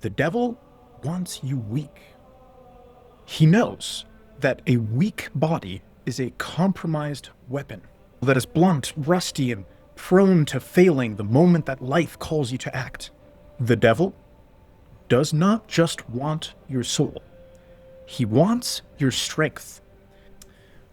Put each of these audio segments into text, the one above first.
The devil wants you weak. He knows that a weak body is a compromised weapon that is blunt, rusty, and prone to failing the moment that life calls you to act. The devil does not just want your soul. He wants your strength.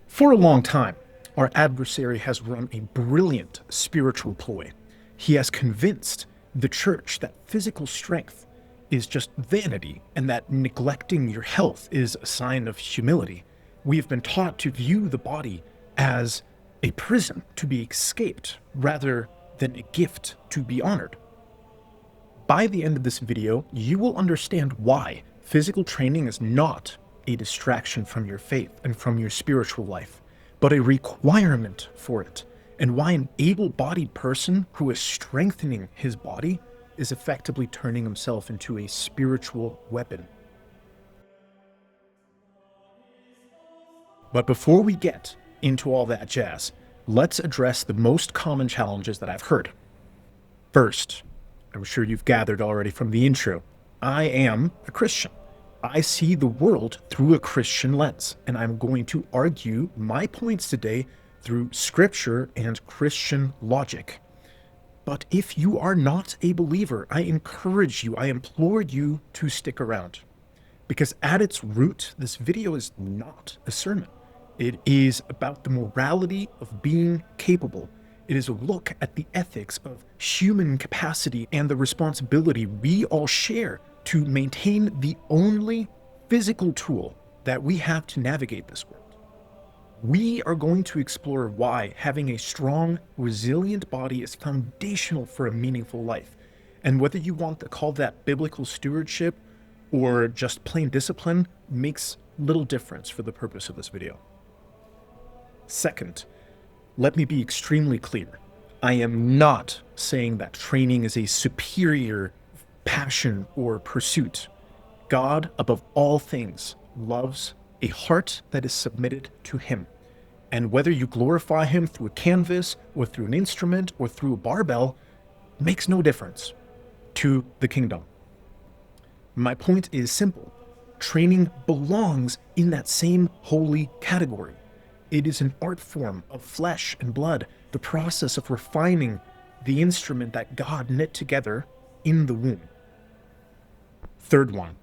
For a long time, our adversary has run a brilliant spiritual ploy. He has convinced the church that physical strength is just vanity and that neglecting your health is a sign of humility. We have been taught to view the body as a prison to be escaped rather than a gift to be honored. By the end of this video, you will understand why physical training is not a distraction from your faith and from your spiritual life, but a requirement for it, and why an able-bodied person who is strengthening his body is effectively turning himself into a spiritual weapon. But before we get into all that jazz, let's address the most common challenges that I've heard. First, I'm sure you've gathered already from the intro, I am a Christian. I see the world through a Christian lens, and I'm going to argue my points today through scripture and Christian logic. But if you are not a believer, I encourage you, I implore you to stick around. Because at its root, this video is not a sermon. It is about the morality of being capable. It is a look at the ethics of human capacity and the responsibility we all share to maintain the only physical tool that we have to navigate this world. We are going to explore why having a strong, resilient body is foundational for a meaningful life, and whether you want to call that biblical stewardship or just plain discipline makes little difference for the purpose of this video. Second, let me be extremely clear. I am not saying that training is a superior passion or pursuit. God, above all things, loves a heart that is submitted to Him. And whether you glorify Him through a canvas or through an instrument or through a barbell makes no difference to the kingdom. My point is simple. Training belongs in that same holy category. It is an art form of flesh and blood, the process of refining the instrument that God knit together in the womb. Third one,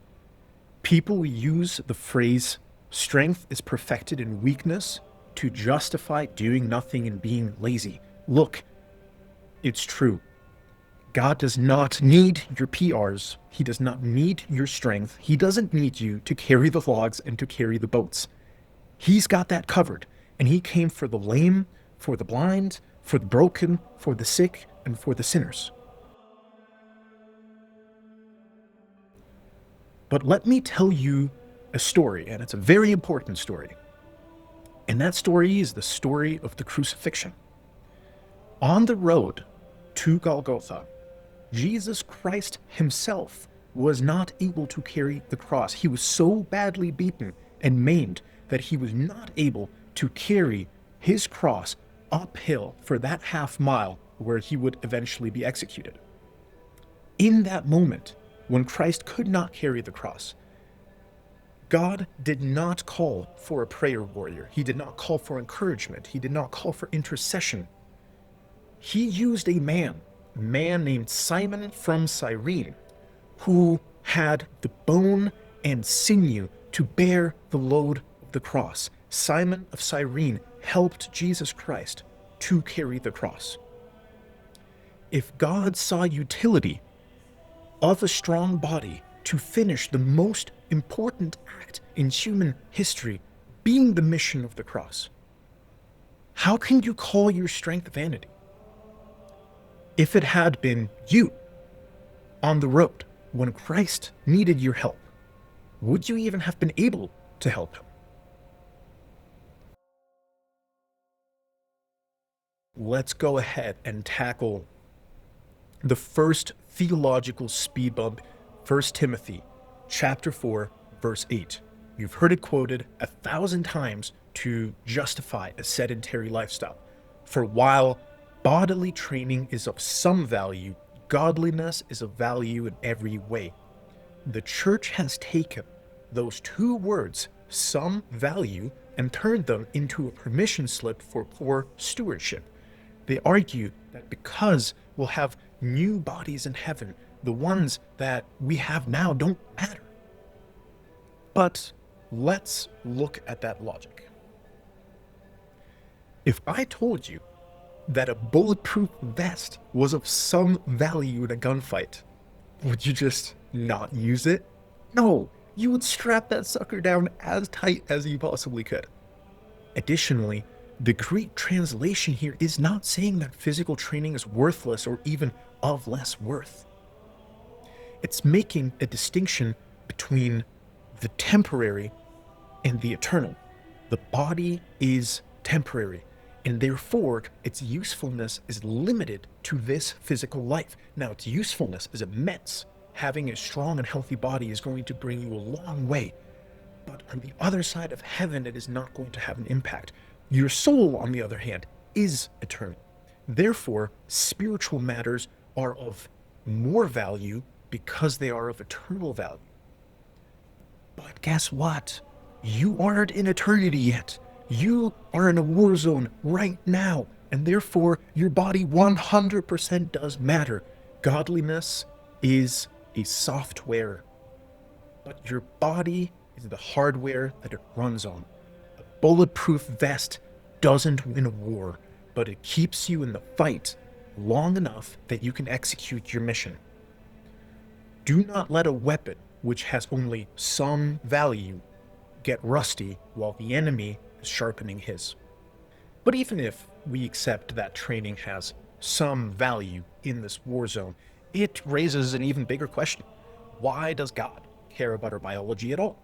people use the phrase strength is perfected in weakness to justify doing nothing and being lazy. Look, it's true. God does not need your PRs. He does not need your strength. He doesn't need you to carry the logs and to carry the boats. He's got that covered. And He came for the lame, for the blind, for the broken, for the sick, and for the sinners. But let me tell you a story, and it's a very important story. And that story is the story of the crucifixion. On the road to Golgotha, Jesus Christ Himself was not able to carry the cross. He was so badly beaten and maimed that He was not able to carry His cross uphill for that half mile where He would eventually be executed. In that moment, when Christ could not carry the cross, God did not call for a prayer warrior. He did not call for encouragement. He did not call for intercession. He used a man named Simon from Cyrene, who had the bone and sinew to bear the load of the cross. Simon of Cyrene helped Jesus Christ to carry the cross. If God saw utility of a strong body to finish the most important act in human history, being the mission of the cross, how can you call your strength vanity? If it had been you on the road when Christ needed your help, would you even have been able to help Him? Let's go ahead and tackle the first theological speed bump, 1 Timothy chapter 4, verse 8. You've heard it quoted 1,000 times to justify a sedentary lifestyle. For while bodily training is of some value, godliness is of value in every way. The church has taken those two words, some value, and turned them into a permission slip for poor stewardship. They argue that because we'll have new bodies in heaven, the ones that we have now don't matter. But let's look at that logic. If I told you that a bulletproof vest was of some value in a gunfight, would you just not use it? No, you would strap that sucker down as tight as you possibly could. Additionally, the Greek translation here is not saying that physical training is worthless or even of less worth. It's making a distinction between the temporary and the eternal. The body is temporary, and therefore its usefulness is limited to this physical life. Now, its usefulness is immense. Having a strong and healthy body is going to bring you a long way. But on the other side of heaven, it is not going to have an impact. Your soul, on the other hand, is eternal. Therefore, spiritual matters are of more value because they are of eternal value. But guess what? You aren't in eternity yet. You are in a war zone right now, and therefore your body 100% does matter. Godliness is a software, but your body is the hardware that it runs on. A bulletproof vest doesn't win a war, but it keeps you in the fight long enough that you can execute your mission. Do not let a weapon which has only some value get rusty while the enemy is sharpening his. But even if we accept that training has some value in this war zone, it raises an even bigger question. Why does God care about our biology at all?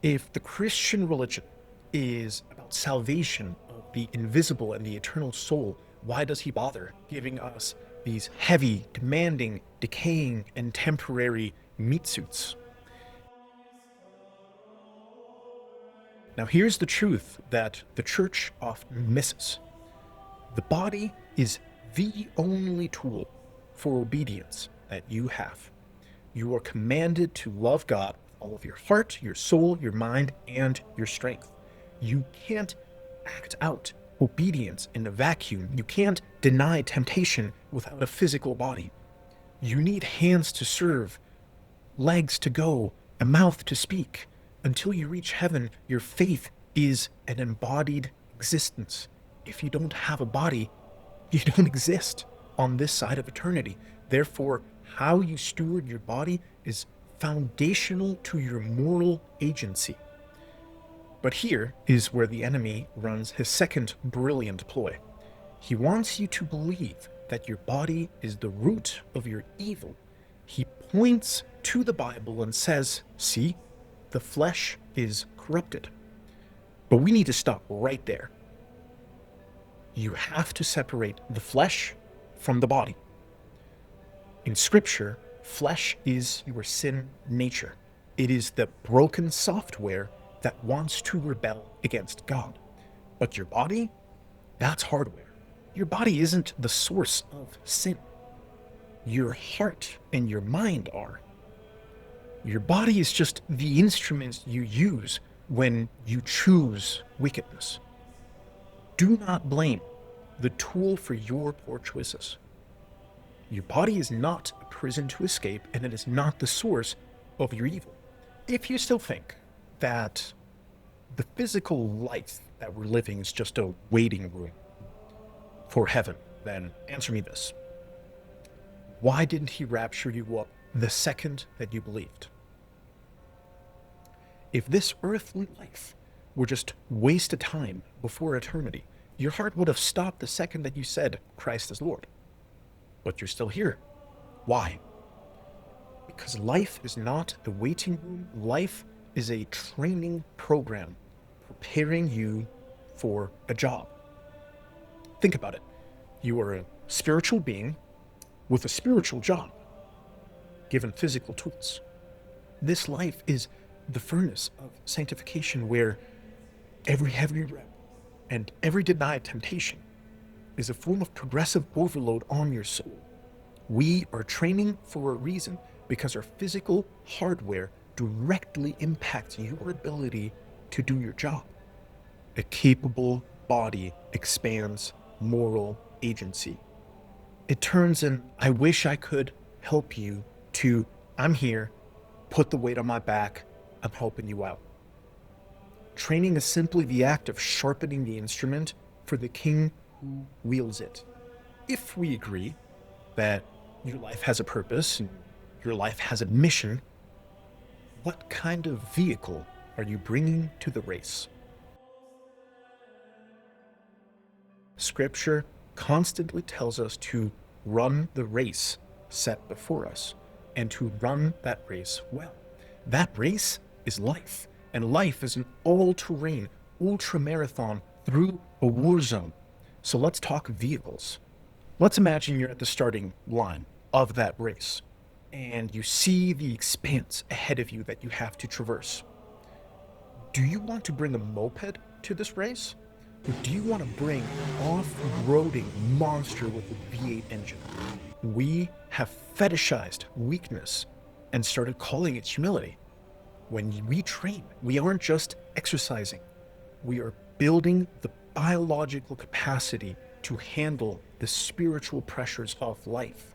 If the Christian religion is about salvation of the invisible and the eternal soul, why does he bother giving us these heavy, demanding, decaying, and temporary meat suits? Now, here's the truth that the church often misses. The body is the only tool for obedience that you have. You are commanded to love God with all of your heart, your soul, your mind, and your strength. You can't act out obedience in a vacuum. You can't deny temptation without a physical body. You need hands to serve, legs to go, a mouth to speak. Until you reach heaven, your faith is an embodied existence. If you don't have a body, you don't exist on this side of eternity. Therefore, how you steward your body is foundational to your moral agency. But here is where the enemy runs his second brilliant ploy. He wants you to believe that your body is the root of your evil. He points to the Bible and says, see, the flesh is corrupted. But we need to stop right there. You have to separate the flesh from the body. In Scripture, flesh is your sin nature. It is the broken software that wants to rebel against God. But your body, that's hardware. Your body isn't the source of sin. Your heart and your mind are. Your body is just the instruments you use when you choose wickedness. Do not blame the tool for your poor choices. Your body is not a prison to escape, and it is not the source of your evil. If you still think that the physical life that we're living is just a waiting room for heaven, then answer me this. Why didn't he rapture you up the second that you believed? If this earthly life were just wasted time before eternity, your heart would have stopped the second that you said Christ is Lord. But you're still here. Why? Because life is not a waiting room. Life is a training program preparing you for a job. Think about it. You are a spiritual being with a spiritual job, given physical tools. This life is the furnace of sanctification, where every heavy rep and every denied temptation is a form of progressive overload on your soul. We are training for a reason, because our physical hardware directly impacts your ability to do your job. A capable body expands moral agency. It turns an "I wish I could help you" to "I'm here, put the weight on my back, I'm helping you out." Training is simply the act of sharpening the instrument for the king who wields it. If we agree that your life has a purpose and your life has a mission, what kind of vehicle are you bringing to the race? Scripture constantly tells us to run the race set before us and to run that race well. That race is life, and life is an all-terrain, ultra-marathon through a war zone. So let's talk vehicles. Let's imagine you're at the starting line of that race, and you see the expanse ahead of you that you have to traverse. Do you want to bring a moped to this race? Or do you want to bring an off-roading monster with a V8 engine? We have fetishized weakness and started calling it humility. When we train, we aren't just exercising. We are building the biological capacity to handle the spiritual pressures of life.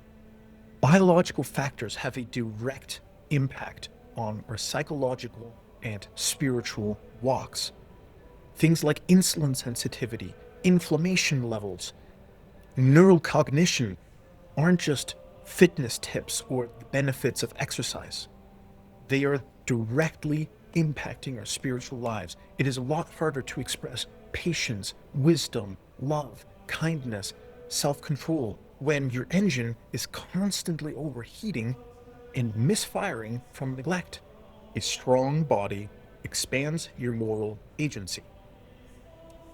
Biological factors have a direct impact on our psychological and spiritual walks. Things like insulin sensitivity, inflammation levels, neural cognition aren't just fitness tips or the benefits of exercise. They are directly impacting our spiritual lives. It is a lot harder to express patience, wisdom, love, kindness, self-control when your engine is constantly overheating and misfiring from neglect. A strong body expands your moral agency.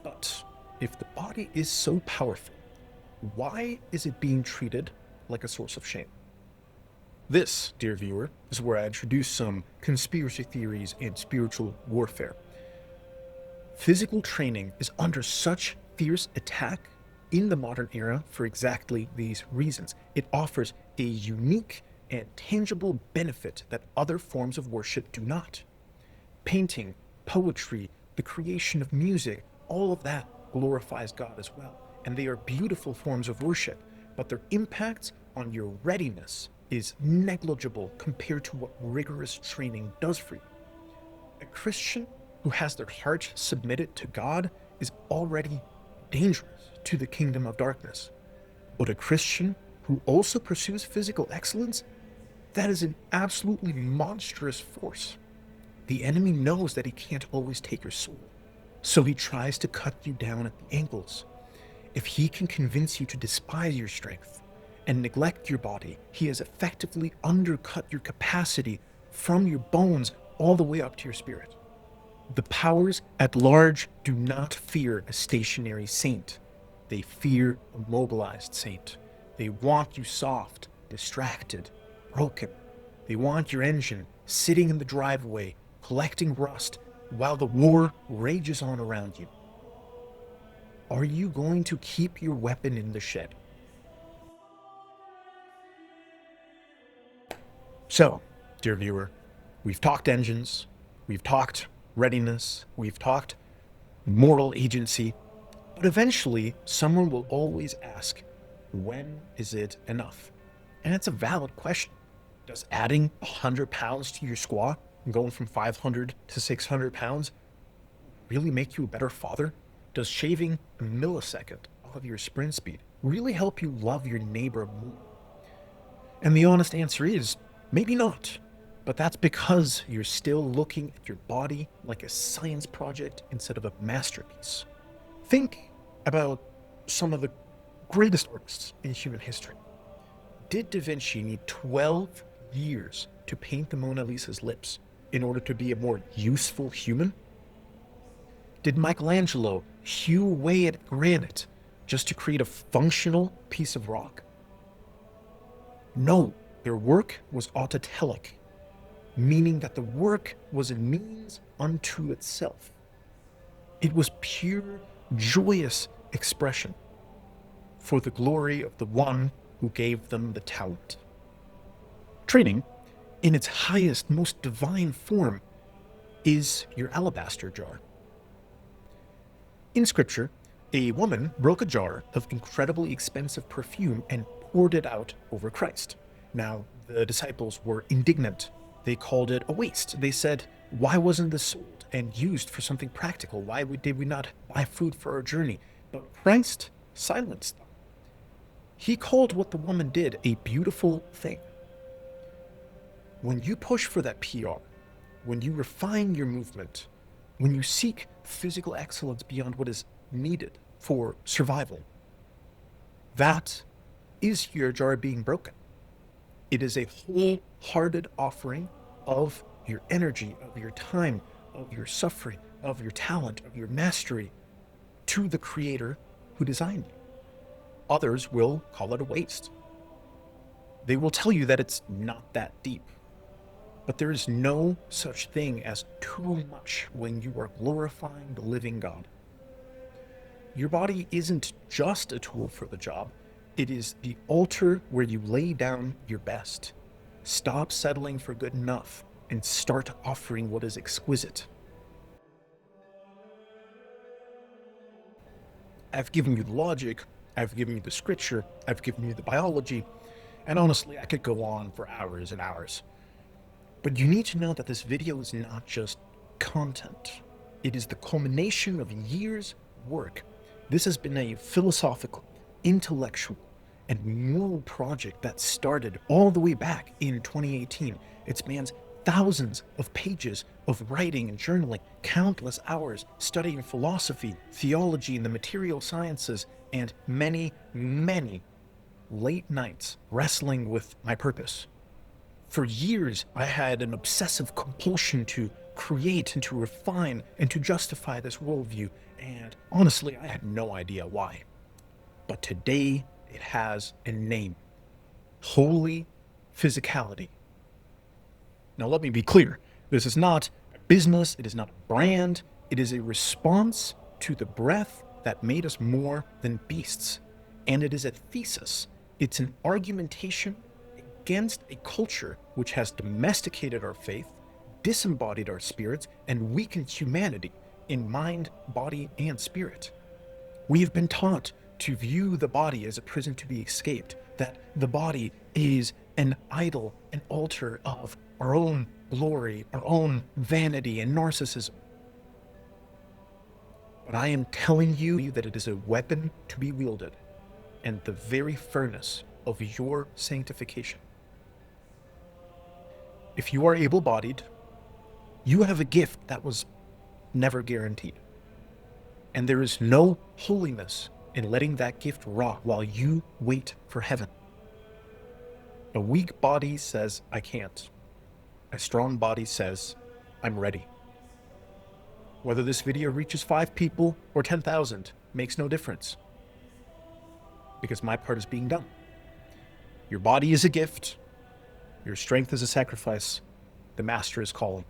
But if the body is so powerful, why is it being treated like a source of shame? This, dear viewer, is where I introduce some conspiracy theories and spiritual warfare. Physical training is under such fierce attack in the modern era for exactly these reasons. It offers a unique and tangible benefit that other forms of worship do not. Painting, poetry, the creation of music, all of that glorifies God as well. And they are beautiful forms of worship, but their impact on your readiness is negligible compared to what rigorous training does for you. A Christian who has their heart submitted to God is already dangerous to the kingdom of darkness. But a Christian who also pursues physical excellence, that is an absolutely monstrous force. The enemy knows that he can't always take your soul, so he tries to cut you down at the ankles. If he can convince you to despise your strength and neglect your body, he has effectively undercut your capacity from your bones all the way up to your spirit. The powers at large do not fear a stationary saint. They fear a mobilized saint. They want you soft, distracted, broken. They want your engine sitting in the driveway, collecting rust, while the war rages on around you. Are you going to keep your weapon in the shed? So, dear viewer, we've talked engines, we've talked readiness, we've talked moral agency, but eventually someone will always ask, when is it enough? And it's a valid question. Does adding 100 pounds to your squat and going from 500 to 600 pounds really make you a better father? Does shaving a millisecond of your sprint speed really help you love your neighbor more? And the honest answer is, maybe not. But that's because you're still looking at your body like a science project instead of a masterpiece. Think about some of the greatest artists in human history. Did Da Vinci need 12 years to paint the Mona Lisa's lips in order to be a more useful human? Did Michelangelo hew away at granite just to create a functional piece of rock? No, their work was autotelic, meaning that the work was a means unto itself. It was pure, joyous expression for the glory of the one who gave them the talent. Training in its highest, most divine form, is your alabaster jar. In Scripture, a woman broke a jar of incredibly expensive perfume and poured it out over Christ. Now, the disciples were indignant. They called it a waste. They said, "Why wasn't this sold and used for something practical? Why did we not buy food for our journey?" But Christ silenced them. He called what the woman did a beautiful thing. When you push for that PR, when you refine your movement, when you seek physical excellence beyond what is needed for survival, that is your jar being broken. It is a wholehearted offering of your energy, of your time, of your suffering, of your talent, of your mastery to the Creator who designed you. Others will call it a waste. They will tell you that it's not that deep. But there is no such thing as too much when you are glorifying the living God. Your body isn't just a tool for the job. It is the altar where you lay down your best. Stop settling for good enough and start offering what is exquisite. I've given you the logic, I've given you the scripture, I've given you the biology, and honestly, I could go on for hours and hours. But you need to know that this video is not just content. It is the culmination of years' work. This has been a philosophical, intellectual, and moral project that started all the way back in 2018. It spans thousands of pages of writing and journaling, countless hours studying philosophy, theology, and the material sciences, and many, many late nights wrestling with my purpose. For years, I had an obsessive compulsion to create and to refine and to justify this worldview, and honestly, I had no idea why. But today, it has a name: Holy Physicality. Now, let me be clear. This is not a business, it is not a brand, it is a response to the breath that made us more than beasts. And it is a thesis. It's an argumentation against a culture which has domesticated our faith, disembodied our spirits, and weakened humanity in mind, body, and spirit. We have been taught to view the body as a prison to be escaped, that the body is an idol, an altar of our own glory, our own vanity and narcissism. But I am telling you that it is a weapon to be wielded, and the very furnace of your sanctification. If you are able-bodied, you have a gift that was never guaranteed. And there is no holiness in letting that gift rot while you wait for heaven. A weak body says, "I can't." A strong body says, "I'm ready." Whether this video reaches 5 people or 10,000 makes no difference, because my part is being done. Your body is a gift. Your strength is a sacrifice. The Master is calling.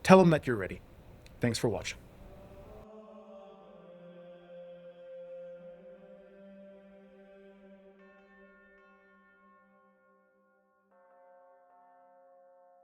Tell him that you're ready. Thanks for watching.